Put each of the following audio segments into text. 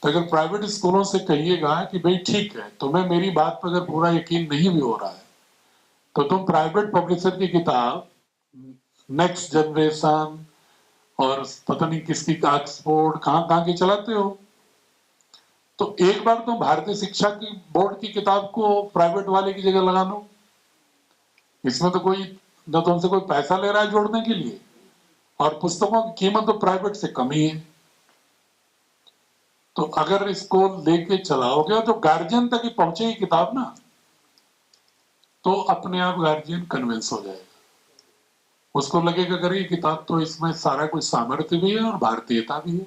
तो अगर प्राइवेट स्कूलों से कहिएगा कि भाई ठीक है, तुम्हें मेरी बात पर अगर पूरा यकीन नहीं भी हो रहा है तो तुम प्राइवेट पब्लिशर की किताब नेक्स्ट जनरेशन और पता नहीं किसकी ऑक्सफोर्ड कहां की चलाते हो। तो एक बार तुम भारतीय शिक्षा की बोर्ड की किताब को प्राइवेट वाले की जगह लगा लो। इसमें तो कोई न तुमसे कोई पैसा ले रहा है जोड़ने के लिए, और पुस्तकों की कीमत तो प्राइवेट से कम ही है। तो अगर इसको लेके चलाओगे तो गार्जियन तक ही पहुंचेगी किताब ना, तो अपने आप गार्जियन कन्विंस हो जाएगा। उसको लगेगा अगर ये किताब तो इसमें सारा कुछ सामर्थ्य भी है और भारतीयता भी है,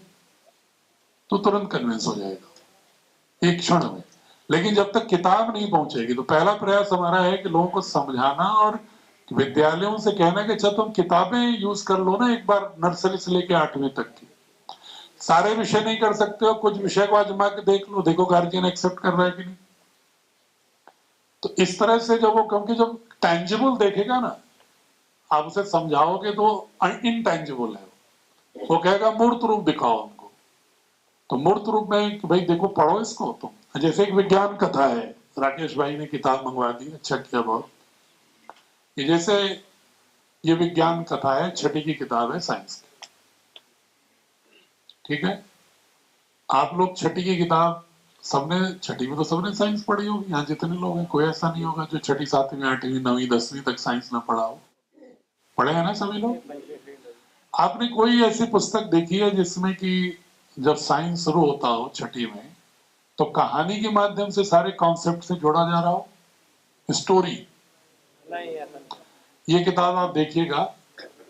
तो तुरंत कन्विंस हो जाएगा एक क्षण में। लेकिन जब तक किताब नहीं पहुंचेगी, तो पहला प्रयास हमारा है कि लोगों को समझाना और विद्यालयों से कहना कि अच्छा तुम किताबें यूज कर लो ना एक बार, नर्सरी से लेकर 8वीं तक की। सारे विषय नहीं कर सकते हो, कुछ विषय को आजमा के देख लो, देखो गार्जियन एक्सेप्ट कर रहा है कि नहीं। तो इस तरह से जब वो, क्योंकि जब टेंजिबल देखेगा ना, आप उसे समझाओगे तो इनटेंजिबल है, वो कहेगा मूर्त रूप दिखाओ हमको। तो मूर्त रूप में भाई देखो पढ़ो इसको तुम। जैसे एक विज्ञान कथा है, राकेश भाई ने किताब मंगवा दी, अच्छा किया बहुत। ये जैसे ये विज्ञान कथा है, 6ठी की किताब है साइंस की, ठीक है। आप लोग 6ठी की किताब सबने, 6ठी में तो सबने साइंस पढ़ी होगी, यहाँ जितने लोग हैं कोई ऐसा नहीं होगा जो 6ठी 7वीं 8वीं 9वीं 10वीं तक साइंस ना पढ़ा हो। पढ़े हैं ना सभी लोग। आपने कोई ऐसी पुस्तक देखी है जिसमें कि जब साइंस शुरू होता हो 6ठी में, तो कहानी के माध्यम से सारे कॉन्सेप्ट से जोड़ा जा रहा हो, स्टोरी? ये किताब आप देखिएगा,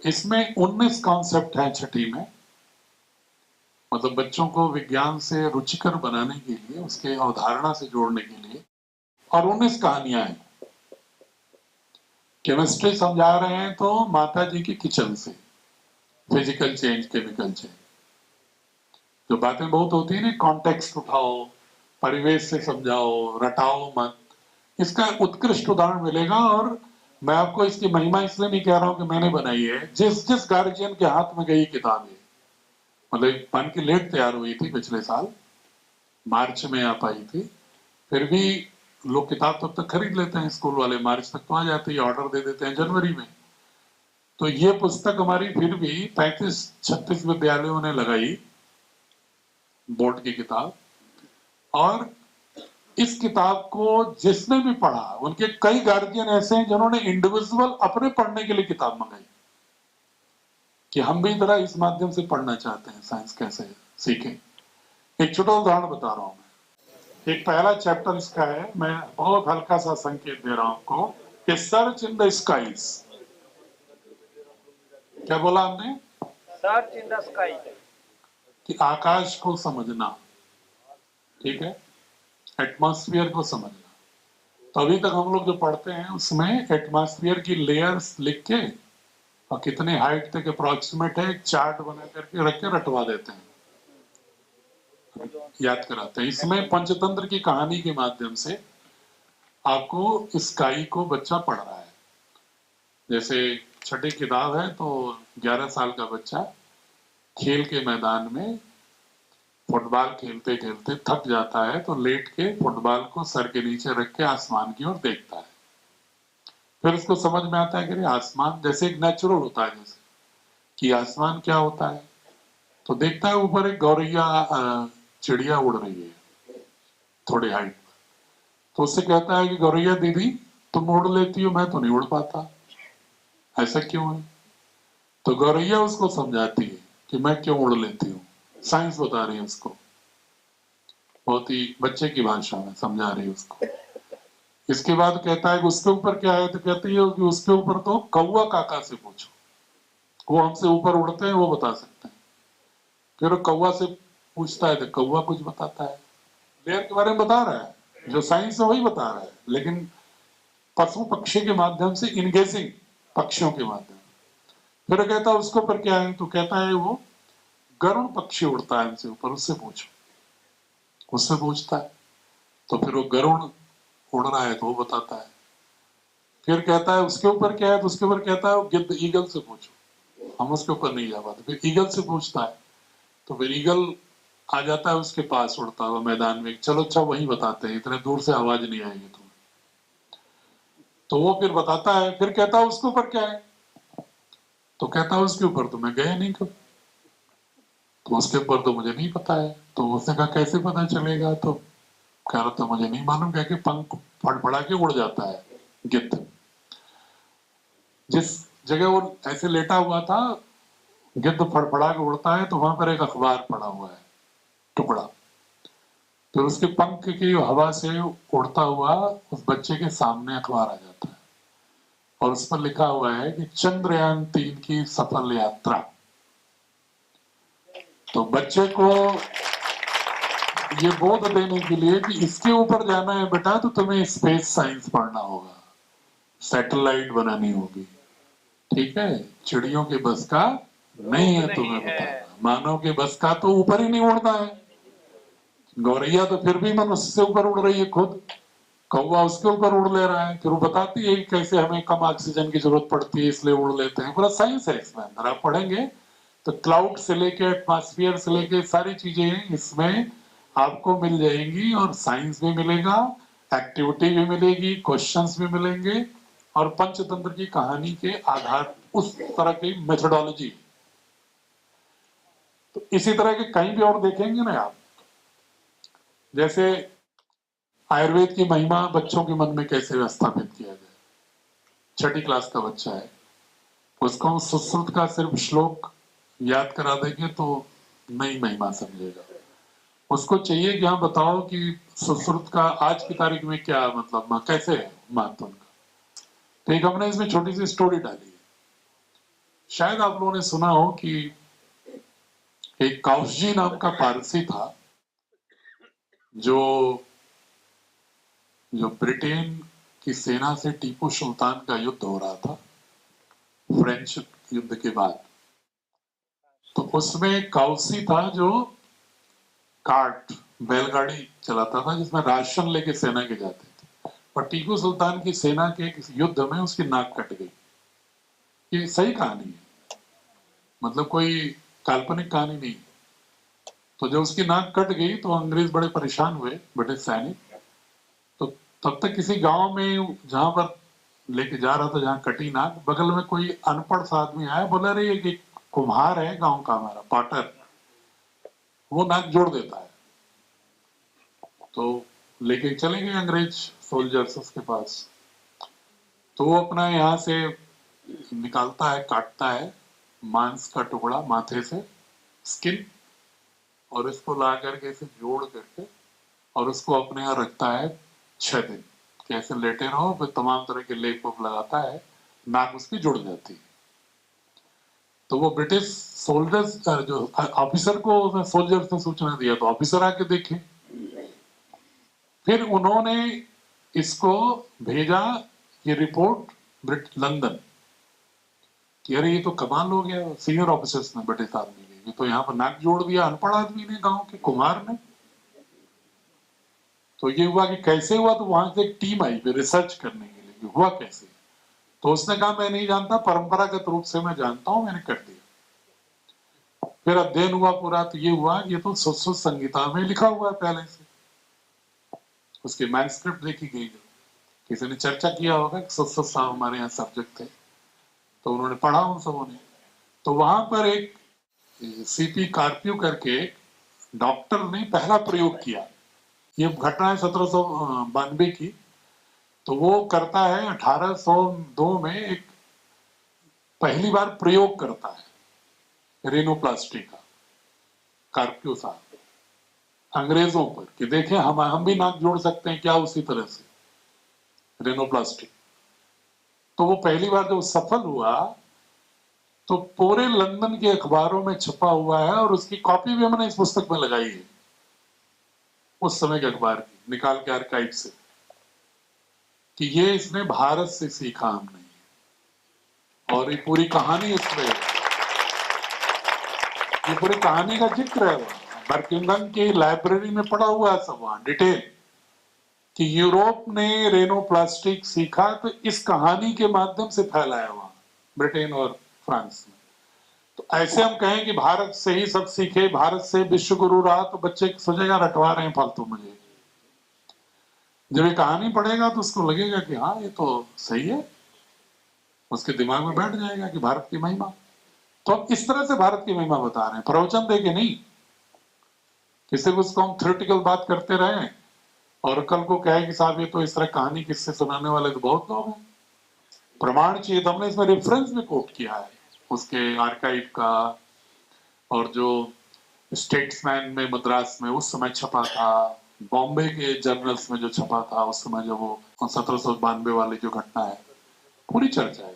इसमें 19 कॉन्सेप्ट हैं 6ठी में। मतलब बच्चों को विज्ञान से रुचिकर बनाने के लिए, उसके अवधारणा से जोड़ने के लिए, और 19 कहानियां हैं। केमिस्ट्री समझा रहे हैं तो माता जी की किचन से, फिजिकल चेंज, केमिकल चेंज, जो बातें बहुत होती है ना, कॉन्टेक्स्ट उठाओ, परिवेश से समझाओ, रटाओ मत। इसका उत्कृष्ट उदाहरण मिलेगा। और मैं आपको इसकी महिमा इसलिए नहीं कह रहा हूं कि मैंने बनाई है, जिस जिस गार्जियन के हाथ में गई किताब है, मतलब बन के लेट तैयार हुई थी पिछले साल मार्च में आ पाई थी, फिर भी लोग किताब तब तक खरीद लेते हैं, स्कूल वाले मार्च तक तो आ जाते हैं, ऑर्डर दे देते हैं जनवरी में। तो ये पुस्तक हमारी फिर भी 35-36 विद्यालयों ने लगाई, बोर्ड की किताब। और इस किताब को जिसने भी पढ़ा, उनके कई गार्जियन ऐसे हैं जिन्होंने इंडिविजुअल अपने पढ़ने के लिए किताब मंगाई कि हम भी जरा इस माध्यम से पढ़ना चाहते हैं, साइंस कैसे सीखें। एक छोटा उदाहरण बता रहा हूं मैं। एक पहला चैप्टर इसका है, मैं बहुत हल्का सा संकेत दे रहा हूं आपको, कि सर्च इन द स्काईज। क्या बोला हमने? सर्च इन द स्काई, कि आकाश को समझना, ठीक है, एटमॉस्फेयर को समझना। तो अभी तक हम लोग जो पढ़ते हैं उसमें एटमॉस्फेयर की लेयर्स लिख के और कितने हाइट तक अप्रोक्सीमेट है, एक चार्ट बना करके रख के रटवा देते हैं, याद कराते हैं। इसमें पंचतंत्र की कहानी के माध्यम से आपको स्काई को बच्चा पढ़ रहा है। जैसे 6ठी किताब है तो 11 साल का बच्चा खेल के मैदान में फुटबॉल खेलते खेलते थक जाता है, तो लेट के फुटबॉल को सर के नीचे रख के आसमान की ओर देखता है। फिर उसको समझ में आता है कि आसमान जैसे एक नेचुरल होता है, जैसे कि आसमान क्या होता है, तो देखता है ऊपर एक गौरैया चिड़िया उड़ रही है थोड़ी हाइट पर। तो उससे कहता है कि गौरैया दीदी तुम उड़ लेती हो, मैं तो नहीं उड़ पाता, ऐसा क्यों है? तो गौरैया उसको समझाती है कि मैं क्यों उड़ लेती हूँ, साइंस बता रही है उसको, बहुत ही बच्चे की भाषा में समझा रही है उसको। इसके बाद कहता है कि उसके ऊपर क्या है, तो कहती है कि उसके ऊपर तो कौवा काका से पूछो, वो हमसे ऊपर उड़ते हैं, वो बता सकते हैं। फिर कौवा से पूछता है तो कौवा कुछ बताता है, लेयर के बारे में बता रहा है, जो साइंस है वही बता रहा है, लेकिन पशु पक्षी के माध्यम से, इंगेजिंग पक्षियों के माध्यम। फिर कहता है उसके ऊपर क्या है, तो कहता है वो गरुड़ पक्षी उड़ता है हमसे ऊपर, उससे पूछो। उससे पूछता है तो फिर वो गरुड़ उड़ रहा है तो वो बताता है। फिर कहता है उसके ऊपर क्या है, तो उसके ऊपर कहता है वो गिद्ध, ईगल से पूछो, हम उसके ऊपर नहीं जा पाते। फिर ईगल से पूछता है तो फिर ईगल आ जाता है उसके पास उड़ता हुआ मैदान में, चलो अच्छा वहीं बताते हैं, इतने दूर से आवाज नहीं आएगी तुम्हें। तो वो फिर बताता है, फिर कहता है उसके ऊपर क्या है, तो कहता है उसके ऊपर तो मैं गया नहीं कभी, तो उसके ऊपर तो मुझे नहीं पता है। तो उसने कहा कैसे पता चलेगा, तो कह रहा था मुझे नहीं मालूम, कह के पंख फड़फड़ा के उड़ जाता है गिद्ध। जिस जगह वो ऐसे लेटा हुआ था, गिद्ध फड़फड़ा के उड़ता है, तो वहां पर एक अखबार पड़ा हुआ है टुकड़ा, तो उसके पंख की हवा से उड़ता हुआ उस बच्चे के सामने अखबार आ जाता है, और उस पर लिखा हुआ है कि चंद्रयान-3 की सफल यात्रा। तो बच्चे को ये बोध देने के लिए कि इसके ऊपर जाना है बेटा तो तुम्हें स्पेस साइंस पढ़ना होगा, सैटेलाइट बनानी होगी, ठीक है, चिड़ियों के बस का नहीं है तुम्हें बताना, मानव के बस का तो ऊपर ही नहीं उड़ना है। गौरैया तो फिर भी मनुष्य से ऊपर उड़ रही है खुद, कौवा उसके ऊपर उड़ ले रहा है, फिर वो बताती है कि कैसे हमें कम ऑक्सीजन की जरूरत पड़ती है इसलिए उड़ लेते हैं, पूरा साइंस है इसमें, अंदर आप पढ़ेंगे तो क्लाउड से लेके एटमॉस्फेयर से लेके सारी चीजें इसमें आपको मिल जाएंगी, और साइंस भी मिलेगा, एक्टिविटी भी मिलेगी, क्वेश्चंस भी मिलेंगे, और पंचतंत्र की कहानी के आधार उस तरह की मेथोडोलॉजी। तो इसी तरह के कहीं भी और देखेंगे ना आप, जैसे आयुर्वेद की महिमा बच्चों के मन में कैसे स्थापित किया जाए। छठी क्लास का बच्चा है, उसको हम सुश्रुत का सिर्फ श्लोक याद करा देंगे तो नई महिमा समझेगा, उसको चाहिए कि हाँ बताओ कि सुश्रुत का आज की तारीख में क्या मतलब कैसे है महत्व उनका। तो एक हमने इसमें छोटी सी स्टोरी डाली है, शायद आप लोगों ने सुना हो कि एक काउसजी नाम का पारसी था, जो ब्रिटेन की सेना से टीपू सुल्तान का युद्ध हो रहा था फ्रेंच युद्ध के बाद। तो उसमें काउसी था जो कार्ट बैलगाड़ी चलाता था जिसमें राशन लेके सेना के जाते थे, और टीपू सुल्तान की सेना के युद्ध में उसकी नाक कट गई। ये सही कहानी है, मतलब कोई काल्पनिक कहानी नहीं। तो जब उसकी नाक कट गई तो अंग्रेज बड़े परेशान हुए, ब्रिटिश सैनिक। तो तब तक किसी गांव में जहां पर लेके जा रहा था, जहां कटी नाक, बगल में कोई अनपढ़ सा आदमी आया, बोला रे एक कुम्हार है गांव का हमारा पॉटर, वो नाक जोड़ देता है। तो लेके चले गए अंग्रेज सोल्जर्स उसके पास, तो वो अपना यहाँ से निकालता है, काटता है मांस का टुकड़ा माथे से, स्किन, और इसको ला करके इसे जोड़ करके और उसको अपने यहाँ रखता है 6 दिन, कैसे लेटे रहो, फिर तमाम तरह के लेप वेप लगाता है, नाक उसकी जुड़ जाती है। तो वो ब्रिटिश सोल्जर्स जो ऑफिसर को सोल्जर्स ने सूचना दिया, तो ऑफिसर आके देखे, फिर उन्होंने इसको भेजा ये रिपोर्ट लंदन कि अरे ये तो कमाल हो गया, सीनियर ऑफिसर्स ने ब्रिटिश आर्मी के, ये तो यहाँ पर नाक जोड़ दिया अनपढ़ आदमी ने, गांव के कुम्हार ने। तो ये हुआ कि कैसे हुआ, तो वहां से एक टीम आई फिर रिसर्च करने के लिए कि हुआ कैसे। तो उसने कहा मैं नहीं जानता, परंपरागत रूप से मैं जानता हूं, मैंने कर दिया। फिर अध्ययन हुआ पूरा, तो ये हुआ ये तो सुश्रुत संहिता में लिखा हुआ है पहले से, उसकी मैनस्क्रिप्ट देखी गई, जो किसी ने चर्चा किया होगा कि सुश्रुत साहब हमारे यहाँ सब्जेक्ट थे, तो उन्होंने पढ़ा उन सबों ने। तो वहां पर एक सीपी कार्प्यू करके डॉक्टर ने पहला प्रयोग किया, ये घटना है 1792 की। तो वो करता है 1802 में एक पहली बार प्रयोग करता है रेनोप्लास्टी का, कार्प्यू साहब, अंग्रेजों पर, कि देखें हम भी नाक जोड़ सकते हैं क्या, उसी तरह से रेनोप्लास्टी। तो वो पहली बार जब सफल हुआ तो पूरे लंदन के अखबारों में छपा हुआ है, और उसकी कॉपी भी हमने इस पुस्तक में लगाई है, उस समय के अखबार की निकाल के आर्काइव से, कि ये इसने भारत से सीखा हमने, और ये पूरी कहानी उसमें, ये पूरी कहानी का जिक्र है, बर्किंघम की लाइब्रेरी में पड़ा हुआ है सब वहां डिटेल, कि यूरोप ने रेनोप्लास्टिक सीखा तो इस कहानी के माध्यम से फैलाया वहां ब्रिटेन और फ्रांस में। तो ऐसे हम कहें कि भारत से ही सब सीखे, भारत से विश्व गुरु रहा, तो बच्चे सोचेगा रटवा रहे हैं फालतू मुझे। जब ये कहानी पढ़ेगा तो उसको लगेगा कि हाँ ये तो सही है, उसके दिमाग में बैठ जाएगा कि भारत की महिमा। तो हम इस तरह से भारत की महिमा बता रहे हैं, प्रवचन दे के नहीं। किसी को उसको हम थ्योरेटिकल बात करते रहे और कल को कहे कि साहब ये तो इस तरह कहानी किससे सुनाने वाले तो बहुत लोग हैं, प्रमाण चाहिए। तो हमने इसमें रेफरेंस भी कोट किया है उसके आर्काइव का, और जो स्टेट्समैन में मद्रास में उस समय छपा था, बॉम्बे के जर्नल्स में जो छपा था उस समय, जो वो 1792 वाली जो घटना है, पूरी चर्चा है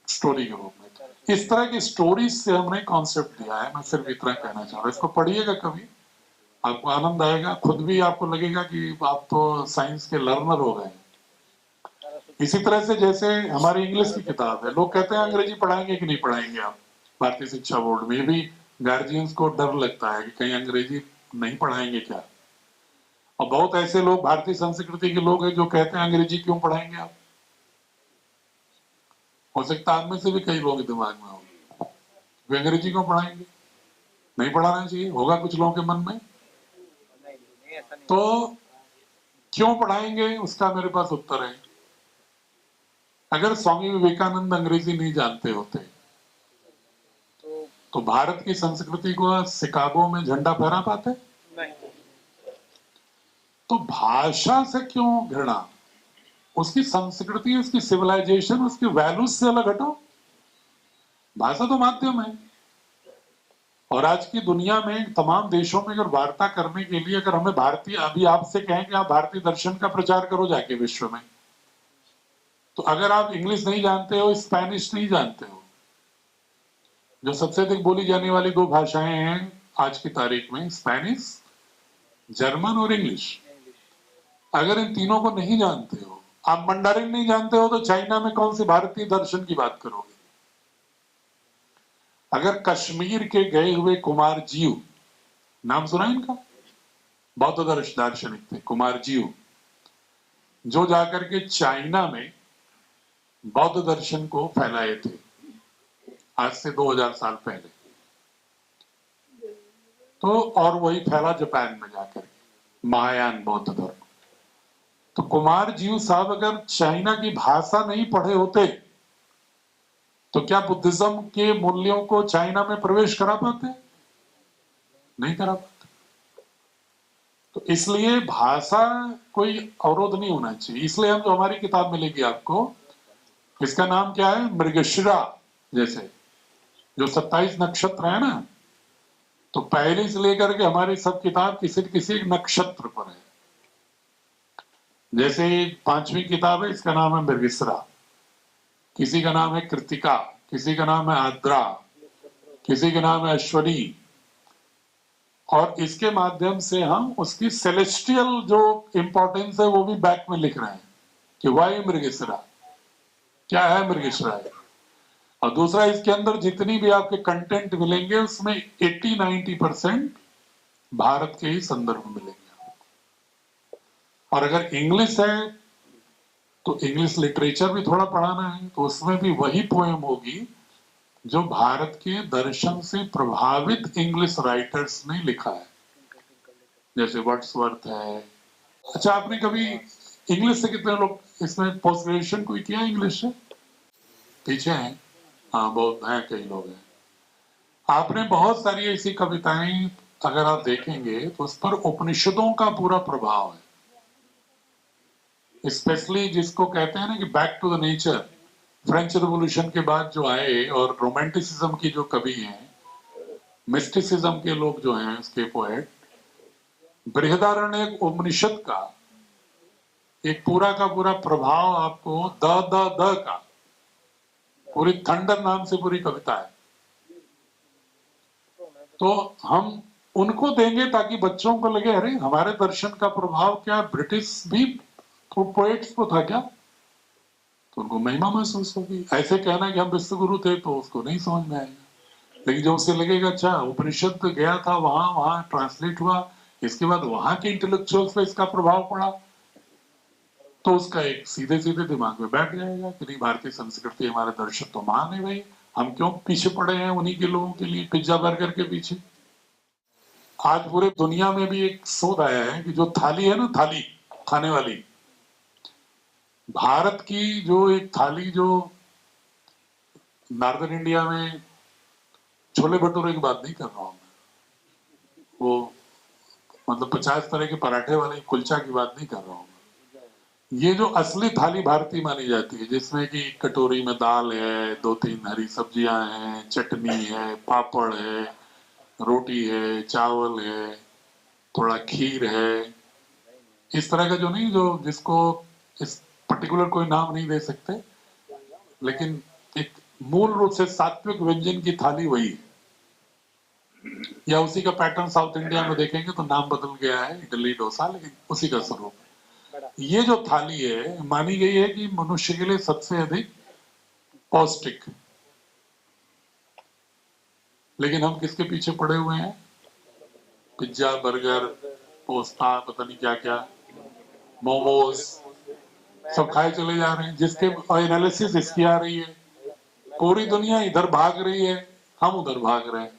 स्टोरी के रूप में। इस तरह की स्टोरीज से हमने कॉन्सेप्ट दिया है। मैं सिर्फ इतना कहना चाह रहा हूँ, इसको पढ़िएगा कभी, आपको आनंद आएगा, खुद भी आपको लगेगा कि आप तो साइंस के लर्नर हो गए। इसी तरह से जैसे हमारी इंग्लिश की किताब है, लोग कहते हैं अंग्रेजी पढ़ाएंगे कि नहीं पढ़ाएंगे आप भारतीय शिक्षा बोर्ड में, ये भी गार्जियंस को डर लगता है कि कहीं अंग्रेजी नहीं पढ़ाएंगे क्या। और बहुत ऐसे लोग भारतीय संस्कृति के लोग हैं जो कहते हैं अंग्रेजी क्यों पढ़ाएंगे आप। हो सकता है आप में से भी कई लोगों के दिमाग में हो, वे अंग्रेजी क्यों पढ़ाएंगे, नहीं पढ़ाना चाहिए, होगा कुछ लोगों के मन में। तो क्यों पढ़ाएंगे उसका मेरे पास उत्तर है। अगर स्वामी विवेकानंद अंग्रेजी नहीं जानते होते तो भारत की संस्कृति को शिकागो में झंडा फहरा पाते नहीं। तो भाषा से क्यों घृणा, उसकी संस्कृति, उसकी सिविलाइजेशन, उसकी वैल्यूज से अलग हटो। भाषा तो माध्यम है। और आज की दुनिया में तमाम देशों में अगर वार्ता करने के लिए, अगर हमें भारतीय, अभी आपसे कहें कि आप भारतीय दर्शन का प्रचार करो जाके विश्व में, तो अगर आप इंग्लिश नहीं जानते हो, स्पेनिश नहीं जानते हो, जो सबसे अधिक बोली जाने वाली दो भाषाएं हैं आज की तारीख में, स्पेनिश, जर्मन और इंग्लिश, अगर इन तीनों को नहीं जानते हो, आप मंडारिन नहीं जानते हो, तो चाइना में कौन सी भारतीय दर्शन की बात करोगे। अगर कश्मीर के गए हुए कुमार जीव, नाम सुना इनका, बौद्ध दार्शनिक थे कुमार जीव, जो जाकर के चाइना में बौद्ध दर्शन को फैलाए थे आज से 2000 साल पहले। तो और वही फैला जापान में जाकर के महायान बौद्ध धर्म। तो कुमार जीव साहब अगर चाइना की भाषा नहीं पढ़े होते तो क्या बुद्धिज्म के मूल्यों को चाइना में प्रवेश करा पाते, नहीं करा पाते। तो इसलिए भाषा कोई अवरोध नहीं होना चाहिए। इसलिए हम जो हमारी किताब मिलेगी आपको, इसका नाम क्या है, मृगशिरा, जैसे जो 27 नक्षत्र है ना, तो पहले से लेकर के हमारी सब किताब किसी न किसी एक नक्षत्र पर है। जैसे 5वीं किताब है, इसका नाम है मृगशिरा, किसी का नाम है कृतिका, किसी का नाम है आद्रा, किसी का नाम है अश्वनी। और इसके माध्यम से हम उसकी सेलेस्टियल जो इंपॉर्टेंस है वो भी बैक में लिख रहे हैं कि वाई मृगशिरा, क्या है मृगशिरा। और दूसरा, इसके अंदर जितनी भी आपके कंटेंट मिलेंगे उसमें 80-90% भारत के ही संदर्भ मिलेंगे। और अगर इंग्लिश है तो इंग्लिश लिटरेचर भी थोड़ा पढ़ाना है, तो उसमें भी वही पोएम होगी जो भारत के दर्शन से प्रभावित इंग्लिश राइटर्स ने लिखा है, जैसे वर्ड्सवर्थ है। अच्छा, आपने कभी इंग्लिश से कितने लोग इसमें पोस्ट ग्रेजुएशन कोई किया इंग्लिश से? पीछे हैं, हाँ बहुत हैं, कई लोग हैं। आपने बहुत सारी ऐसी कविताएं अगर आप देखेंगे तो उस पर उपनिषदों का पूरा प्रभाव है। स्पेशली जिसको कहते हैं ना कि back to the nature, French revolution के बाद जो आए, और रोमांटिसिज्म की जो कवि हैं, मिस्टिसिज्म के लोग जो हैं, उसके पोएट, बृहदारण्यक उपनिषद का एक पूरा का पूरा प्रभाव आपको द का, पूरी थंडर नाम से पूरी कविता है। तो हम उनको देंगे ताकि बच्चों को लगे अरे हमारे दर्शन का प्रभाव क्या ब्रिटिश भी तो पोएट्स को था क्या, तो उनको महिमा महसूस होगी। ऐसे कहना कि हम विश्व गुरु थे तो उसको नहीं समझ में आएगा। लेकिन जब उसे लगेगा अच्छा उपनिषद गया था वहां ट्रांसलेट हुआ, इसके बाद वहां के इंटेलेक्चुअल्स पे इसका प्रभाव पड़ा, तो उसका एक सीधे सीधे दिमाग में बैठ जाएगा कि नहीं, भारतीय संस्कृति हमारे दर्शन तो महान है भाई, हम क्यों पीछे पड़े हैं उन्हीं के लोगों के लिए, पिज्जा बर्गर के पीछे। आज पूरे दुनिया में भी एक शोध आया है कि जो थाली है ना, थाली खाने वाली, भारत की जो एक थाली, जो नॉर्दर्न इंडिया में छोले भटूरे की बात नहीं कर रहा हूं मैं, वो मतलब 50 तरह के पराठे वाले कुलचा की बात नहीं कर रहा हूं। ये जो असली थाली भारतीय मानी जाती है, जिसमें कि कटोरी में दाल है, 2-3 हरी सब्जियां हैं, चटनी है, पापड़ है, रोटी है, चावल है, थोड़ा खीर है, इस तरह का जो नहीं, जो जिसको इस पर्टिकुलर कोई नाम नहीं दे सकते, लेकिन एक मूल रूप से सात्विक व्यंजन की थाली वही है। या उसी का पैटर्न साउथ इंडिया में देखेंगे तो नाम बदल गया है, इडली डोसा, लेकिन उसी का स्वरूप है। ये जो थाली है, मानी गई है कि मनुष्य के लिए सबसे अधिक पौष्टिक। लेकिन हम किसके पीछे पड़े हुए हैं? पिज्जा, बर्गर, पोस्ता, पता नहीं क्या क्या, मोमोज, सब खाए चले जा रहे हैं, जिसके एनालिसिस इसकी आ रही है। पूरी दुनिया इधर भाग रही है, हम उधर भाग रहे हैं।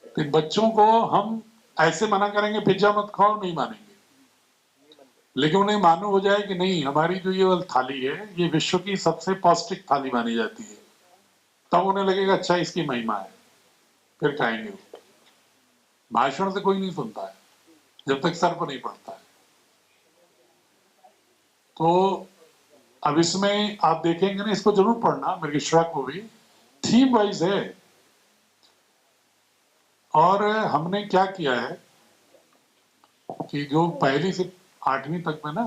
तो बच्चों को हम ऐसे मना करेंगे पिज्जा मत खाओ, नहीं मानेंगे। लेकिन उन्हें मालूम हो जाए कि नहीं, हमारी जो ये वाली थाली है, ये विश्व की सबसे पौष्टिक थाली मानी जाती है, तब उन्हें लगेगा अच्छा इसकी महिमा है, फिर खाएंगे। भाषण से कोई नहीं सुनता है जब तक सर पर नहीं पड़ता है। तो अब इसमें आप देखेंगे ना, इसको जरूर पढ़ना, मृगशिरा को भी थीम वाइज है। और हमने क्या किया है कि जो पहली से 8वीं तक में ना,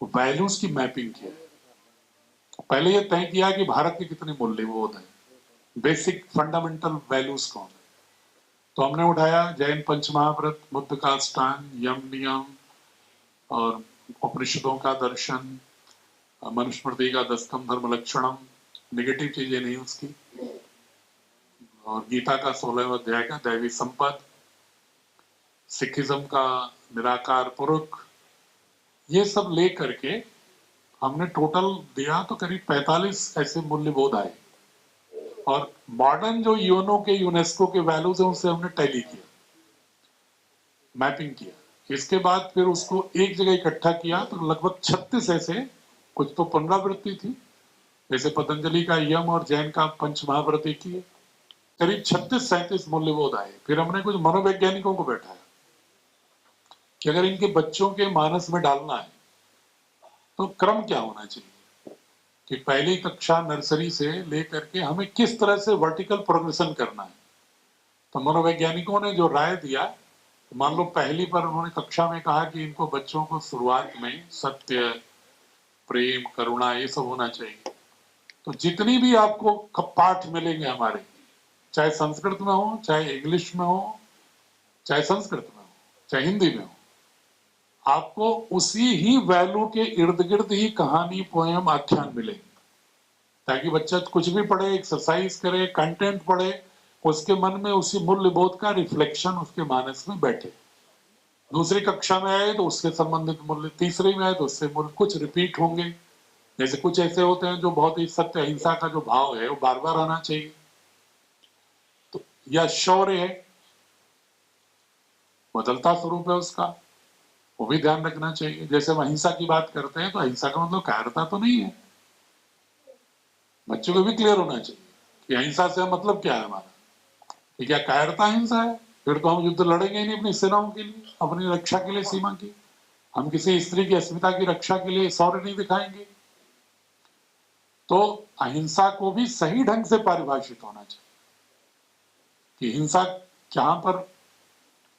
वैल्यूज की मैपिंग किया है। पहले ये तय किया कि भारत के कितने मूल्यबोध हैं, बेसिक फंडामेंटल वैल्यूज कौन है। तो हमने उठाया जैन पंचमहाव्रत, बुद्ध का अष्टांग, यम नियम, और उपनिषदों का दर्शन, मनुस्मृति का 10 धर्म लक्षणम, निगेटिव चीजें नहीं उसकी, और गीता का 16वां अध्याय का दैवी संपद, सिखिज्म का निराकार पुरुष, ये सब ले करके हमने टोटल दिया तो करीब 45 ऐसे मूल्यबोध आए। और मॉडर्न जो यूएनओ के, यूनेस्को के वैल्यूज है, उनसे हमने टैली किया, मैपिंग किया। इसके बाद फिर उसको एक जगह इकट्ठा किया तो लगभग 36 ऐसे, कुछ तो पुनरावृत्ति थी, जैसे पतंजलि का यम और जैन का पंचमहाव्रत एक ही है, करीब 36-37 मूल्यबोध आए। फिर हमने कुछ मनोवैज्ञानिकों को बैठाया कि अगर इनके बच्चों के मानस में डालना है तो क्रम क्या होना चाहिए, कि पहली कक्षा नर्सरी से लेकर के हमें किस तरह से वर्टिकल प्रोग्रेशन करना है। तो मनोवैज्ञानिकों ने जो राय दिया, मान लो पहली पर उन्होंने कक्षा में कहा कि इनको बच्चों को शुरुआत में सत्य, प्रेम, करुणा, ये सब होना चाहिए। तो जितनी भी आपको पाठ मिलेंगे हमारे, चाहे संस्कृत में हो, चाहे इंग्लिश में हो, चाहे संस्कृत में हो, चाहे हिंदी में हो, आपको उसी ही वैल्यू के इर्द गिर्द ही कहानी, पोएम, आख्यान मिलेंगे, ताकि बच्चा कुछ भी पढ़े, एक्सरसाइज करे, कंटेंट पढ़े, उसके मन में उसी मूल्यबोध का रिफ्लेक्शन उसके मानस में बैठे। दूसरी कक्षा में आए तो उसके संबंधित मूल्य, तीसरी में आए तो उससे मूल्य कुछ रिपीट होंगे। जैसे कुछ ऐसे होते हैं जो बहुत ही सत्य अहिंसा का जो भाव है वो बार बार आना चाहिए, तो या शौर्य है, बदलता स्वरूप है उसका, वो भी ध्यान रखना चाहिए। जैसे हम अहिंसा की बात करते हैं तो अहिंसा का मतलब कायरता तो नहीं है, बच्चों को भी क्लियर होना चाहिए कि अहिंसा से मतलब क्या है हमारा, कि क्या कायरता अहिंसा है, फिर तो हम युद्ध लड़ेंगे ही नहीं अपनी सेनाओं के लिए, अपनी रक्षा के लिए, सीमा की। हम किसी स्त्री की अस्मिता की रक्षा के लिए शौर्य नहीं दिखाएंगे। तो अहिंसा को भी सही ढंग से परिभाषित होना चाहिए कि हिंसा कहां पर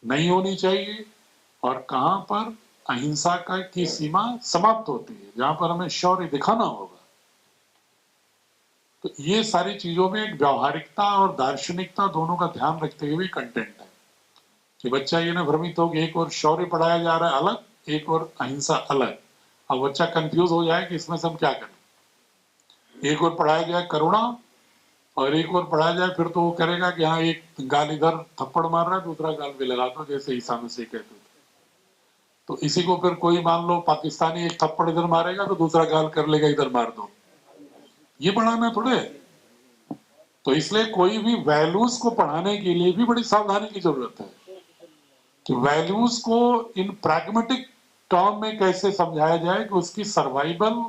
नहीं होनी चाहिए और कहां पर अहिंसा का की सीमा समाप्त होती है, जहां पर हमें शौर्य दिखाना होगा। तो ये सारी चीजों में एक व्यवहारिकता और दार्शनिकता दोनों का ध्यान रखते हुए कंटेंट है, कि बच्चा ये ना भ्रमित हो कि एक और शौर्य पढ़ाया जा रहा है अलग, एक और अहिंसा अलग। अब बच्चा कंफ्यूज हो जाए कि इसमें से हम क्या करें। एक और पढ़ाया जाए करुणा और एक और पढ़ाया जाए, फिर तो वो करेगा कि हाँ एक गाल इधर थप्पड़ मार रहा है, दूसरा गाल भी लगा दो, जैसे ईसा मसीह कहते थे। तो इसी को फिर कोई मान लो पाकिस्तानी एक थप्पड़ इधर मारेगा तो दूसरा गाल कर लेगा इधर मार दो। ये पढ़ाना थोड़े, तो इसलिए कोई भी वैल्यूज को पढ़ाने के लिए भी बड़ी सावधानी की जरूरत है कि वैल्यूज को इन प्रैग्मेटिक टर्म में कैसे समझाया जाए कि उसकी सर्वाइवल,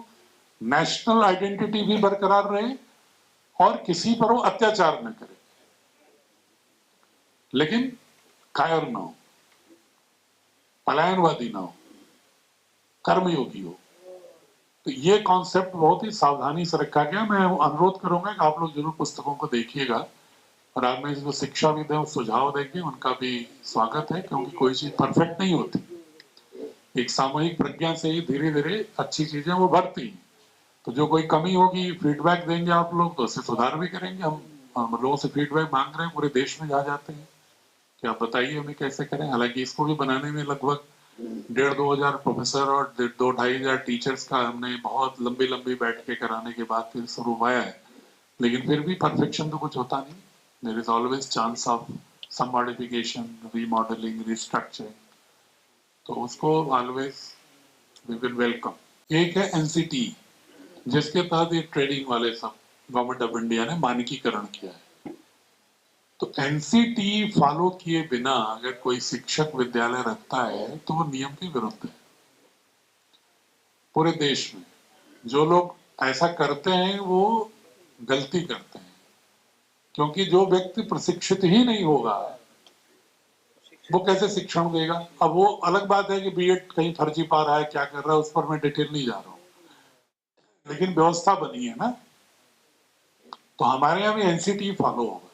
नेशनल आइडेंटिटी भी बरकरार रहे और किसी पर वो अत्याचार न करे, लेकिन कायर ना हो, पलायनवादी ना हो, कर्मयोगी हो। तो ये कॉन्सेप्ट बहुत ही सावधानी से रखा गया। मैं अनुरोध करूंगा कि आप लोग जरूर पुस्तकों को देखिएगा और आप में जो शिक्षाविद है सुझाव देंगे उनका भी स्वागत है, क्योंकि कोई चीज परफेक्ट नहीं होती। एक सामूहिक प्रज्ञा से ही धीरे धीरे अच्छी चीजें वो बढ़ती हैं। तो जो कोई कमी होगी फीडबैक देंगे आप लोग, तो उससे सुधार भी करेंगे। हम लोगों से फीडबैक मांग रहे हैं, पूरे देश में जा जाते हैं कि आप बताइए हमें कैसे करें। हालांकि इसको भी बनाने में लगभग 1,500-2,000 प्रोफेसर और 2-2,500 टीचर्स का हमने बहुत लंबी लंबी बैठकें कराने के बाद फिर शुरू हुआ है, लेकिन फिर भी परफेक्शन तो कुछ होता नहीं। There is always chance of some modification, remodelling, restructuring, तो उसको ऑलवेज वी विल वेलकम। एक है एनसीटी, जिसके तहत ये ट्रेनिंग वाले सब गवर्नमेंट ऑफ इंडिया ने मानकीकरण किया है। तो एनसीटी फॉलो किए बिना अगर कोई शिक्षक विद्यालय रखता है तो वो नियम के विरुद्ध है। पूरे देश में जो लोग ऐसा करते हैं वो गलती करते हैं, क्योंकि जो व्यक्ति प्रशिक्षित ही नहीं होगा वो कैसे शिक्षण देगा। अब वो अलग बात है कि बीएड कहीं फर्जी पा रहा है, क्या कर रहा है, उस पर मैं डिटेल नहीं जा रहा हूँ, लेकिन व्यवस्था बनी है ना। तो हमारे यहाँ भी एनसीटी फॉलो होगा,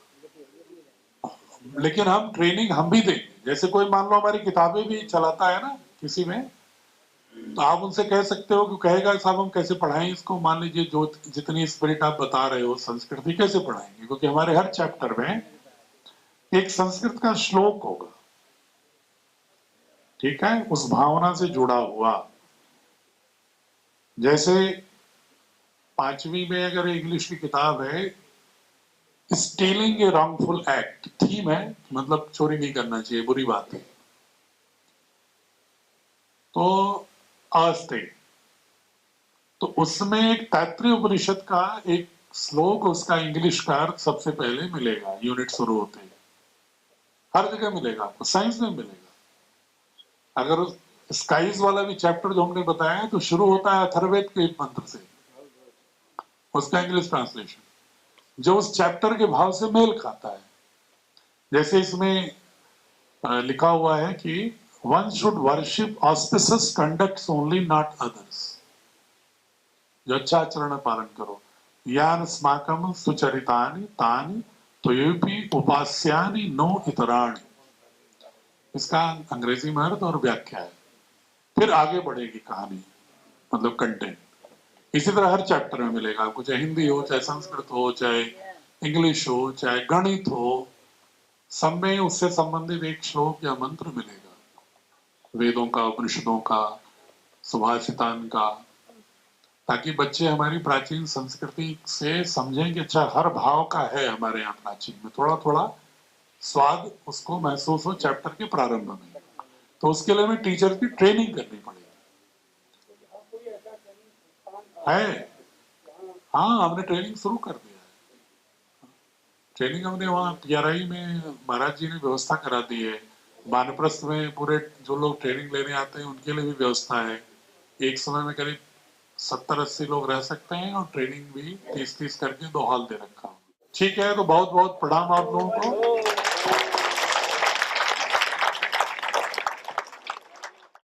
लेकिन हम ट्रेनिंग हम भी देंगे। जैसे कोई मान लो हमारी किताबें भी चलाता है ना किसी में, तो आप उनसे कह सकते हो कि कहेगा साहब हम कैसे पढ़ाएं इसको। मान लीजिए जो जितनी स्पिरिट आप बता रहे हो संस्कृति कैसे पढ़ाएंगे, क्योंकि हमारे हर चैप्टर में एक संस्कृत का श्लोक होगा, ठीक है, उस भावना से जुड़ा हुआ। जैसे 5वीं में अगर इंग्लिश की किताब है, स्टीलिंग ए रॉन्गफुल एक्ट, थीम है, मतलब चोरी नहीं करना चाहिए, बुरी बात है, तो अस्ते, तो उसमें एक तैत्तिरीय उपनिषद का एक श्लोक, उसका इंग्लिश का अर्थ सबसे पहले मिलेगा यूनिट शुरू होते ही। हर जगह मिलेगा आपको, साइंस में मिलेगा। अगर स्काइज वाला भी चैप्टर जो हमने बताया है तो शुरू होता है अथर्ववेद के एक मंत्र से, उसका इंग्लिश ट्रांसलेशन जो उस चैप्टर के भाव से मेल खाता है। जैसे इसमें लिखा हुआ है कि one should worship auspicious conducts only, not others. जो अच्छा आचरण पालन करो। यान स्माकम सुचरितानि तानि त्वयेपि उपास्यानि नो इतराणि। इसका अंग्रेजी में अर्थ और व्याख्या है। फिर आगे बढ़ेगी कहानी, मतलब कंटेंट। इसी तरह हर चैप्टर में मिलेगा आपको, चाहे हिंदी हो, चाहे संस्कृत हो, चाहे इंग्लिश हो, चाहे गणित हो, सब में उससे संबंधित एक श्लोक या मंत्र मिलेगा, वेदों का, उपनिषदों का, सुभाषितान का, ताकि बच्चे हमारी प्राचीन संस्कृति से समझें कि अच्छा हर भाव का है हमारे यहाँ प्राचीन में, थोड़ा थोड़ा स्वाद उसको महसूस हो चैप्टर के प्रारंभ में। तो उसके लिए हमें टीचर की ट्रेनिंग करनी पड़ेगी। है, हाँ, हमने ट्रेनिंग शुरू कर दिया है। ट्रेनिंग हमने वहाँ PRI में महाराज जी ने व्यवस्था करा दी है। वानप्रस्थ में पूरे जो लोग ट्रेनिंग लेने आते हैं उनके लिए भी व्यवस्था है। एक समय में करीब 70-80 लोग रह सकते हैं और ट्रेनिंग भी 30-30 करके 2 हॉल दे रखा। ठीक है, तो बहुत बहुत प्रणाम आप लोगों को।